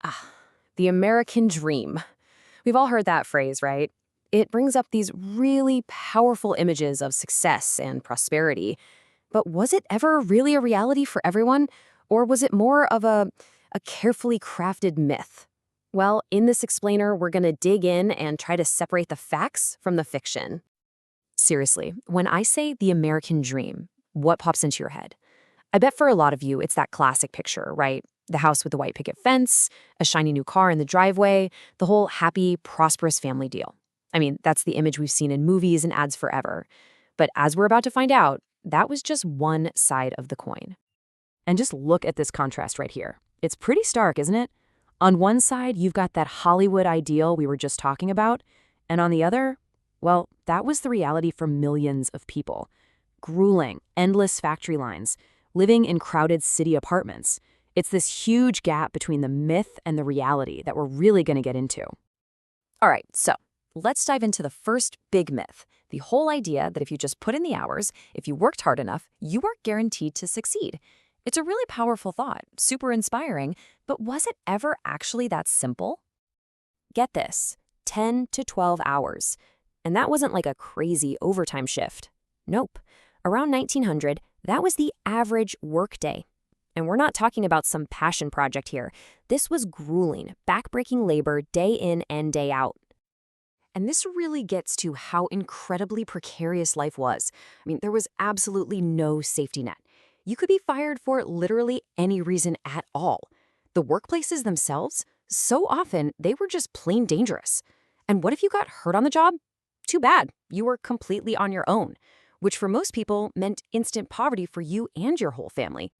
Ah, the American dream. We've all heard that phrase, right? It brings up these really powerful images of success and prosperity. But was it ever really a reality for everyone? Or was it more of a carefully crafted myth? Well, in this explainer, we're going to dig in and try to separate the facts from the fiction. Seriously, when I say the American dream, what pops into your head? I bet for a lot of you, it's that classic picture, right? The house with the white picket fence, a shiny new car in the driveway, the whole happy, prosperous family deal. I mean, that's the image we've seen in movies and ads forever. But as we're about to find out, that was just one side of the coin. And just look at this contrast right here. It's pretty stark, isn't it? On one side, you've got that Hollywood ideal we were just talking about, and on the other, well, that was the reality for millions of people. Grueling, endless factory lines, living in crowded city apartments. It's this huge gap between the myth and the reality that we're really going to get into. All right, so let's dive into the first big myth, the whole idea that if you just put in the hours, if you worked hard enough, you are guaranteed to succeed. It's a really powerful thought, super inspiring, but was it ever actually that simple? Get this, 10 to 12 hours. And that wasn't like a crazy overtime shift. Nope. Around 1900, that was the average workday. And we're not talking about some passion project here. This was grueling, backbreaking labor day in and day out. And this really gets to how incredibly precarious life was. I mean, there was absolutely no safety net. You could be fired for literally any reason at all. The workplaces themselves, so often, they were just plain dangerous. And what if you got hurt on the job? Too bad. You were completely on your own, which for most people meant instant poverty for you and your whole family.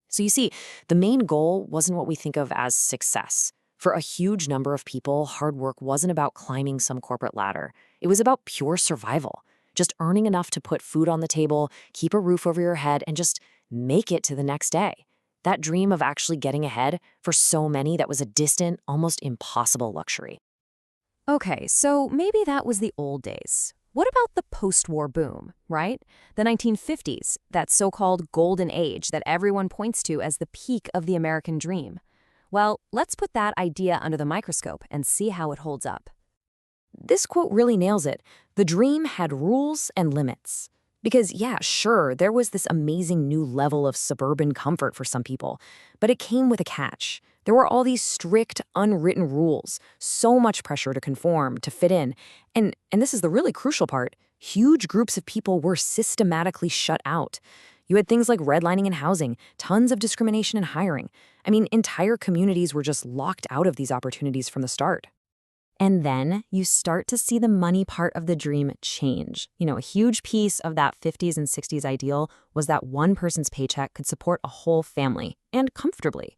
So you see, the main goal wasn't what we think of as success. For a huge number of people, hard work wasn't about climbing some corporate ladder. It was about pure survival, just earning enough to put food on the table, keep a roof over your head, and just make it to the next day. That dream of actually getting ahead, for so many, that was a distant, almost impossible luxury. Okay, so maybe that was the old days. What about the post-war boom, right? The 1950s, that so-called golden age that everyone points to as the peak of the American dream. Well, let's put that idea under the microscope and see how it holds up. This quote really nails it. The dream had rules and limits. Because, yeah, sure, there was this amazing new level of suburban comfort for some people, but it came with a catch. There were all these strict, unwritten rules, so much pressure to conform, to fit in. And this is the really crucial part, huge groups of people were systematically shut out. You had things like redlining in housing, tons of discrimination in hiring. I mean, entire communities were just locked out of these opportunities from the start. And then you start to see the money part of the dream change. You know, a huge piece of that 50s and 60s ideal was that one person's paycheck could support a whole family, and comfortably.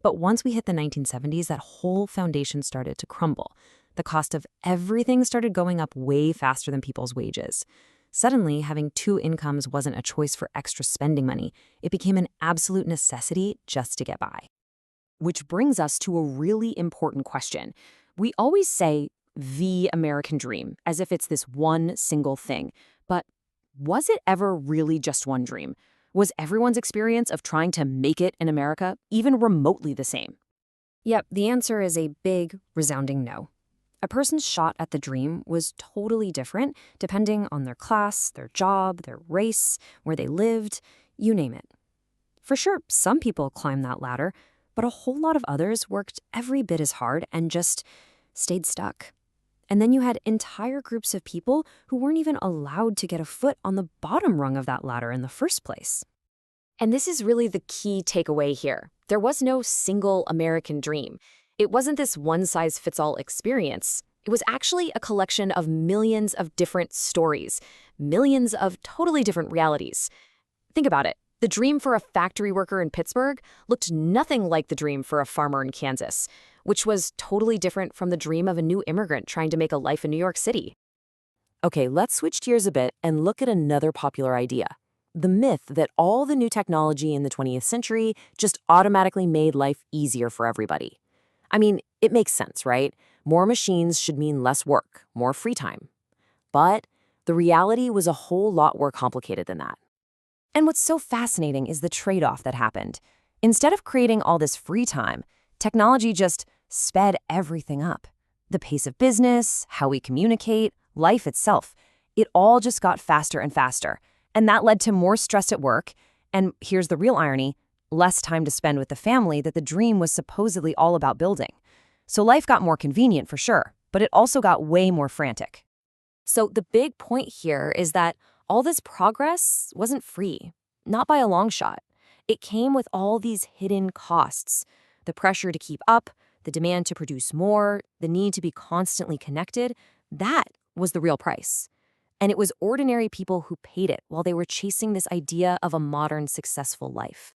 But once we hit the 1970s, that whole foundation started to crumble. The cost of everything started going up way faster than people's wages. Suddenly, having two incomes wasn't a choice for extra spending money. It became an absolute necessity just to get by. Which brings us to a really important question. We always say the American dream, as if it's this one single thing. But was it ever really just one dream? Was everyone's experience of trying to make it in America even remotely the same? Yep, the answer is a big, resounding no. A person's shot at the dream was totally different depending on their class, their job, their race, where they lived, you name it. For sure, some people climbed that ladder, but a whole lot of others worked every bit as hard and just stayed stuck. And then you had entire groups of people who weren't even allowed to get a foot on the bottom rung of that ladder in the first place. And this is really the key takeaway here. There was no single American dream. It wasn't this one-size-fits-all experience. It was actually a collection of millions of different stories, millions of totally different realities. Think about it. The dream for a factory worker in Pittsburgh looked nothing like the dream for a farmer in Kansas, which was totally different from the dream of a new immigrant trying to make a life in New York City. Okay, let's switch gears a bit and look at another popular idea. The myth that all the new technology in the 20th century just automatically made life easier for everybody. I mean, it makes sense, right? More machines should mean less work, more free time. But the reality was a whole lot more complicated than that. And what's so fascinating is the trade-off that happened. Instead of creating all this free time, technology just sped everything up. The pace of business, how we communicate, life itself, it all just got faster and faster. And that led to more stress at work. And here's the real irony, less time to spend with the family that the dream was supposedly all about building. So life got more convenient for sure, but it also got way more frantic. So the big point here is that all this progress wasn't free, not by a long shot. It came with all these hidden costs: the pressure to keep up, the demand to produce more, the need to be constantly connected. That was the real price. And it was ordinary people who paid it while they were chasing this idea of a modern, successful life.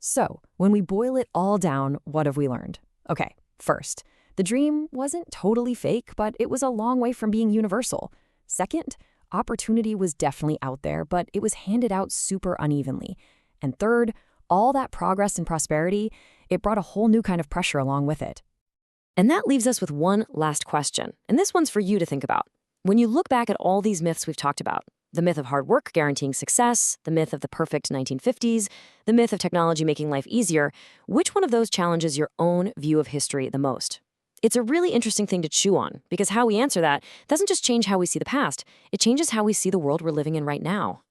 So, when we boil it all down, what have we learned? Okay, first, the dream wasn't totally fake, but it was a long way from being universal. Second, opportunity was definitely out there, but it was handed out super unevenly. And third, all that progress and prosperity, it brought a whole new kind of pressure along with it. And that leaves us with one last question, and this one's for you to think about. When you look back at all these myths we've talked about, the myth of hard work guaranteeing success, the myth of the perfect 1950s, the myth of technology making life easier, which one of those challenges your own view of history the most? It's a really interesting thing to chew on, because how we answer that doesn't just change how we see the past, it changes how we see the world we're living in right now.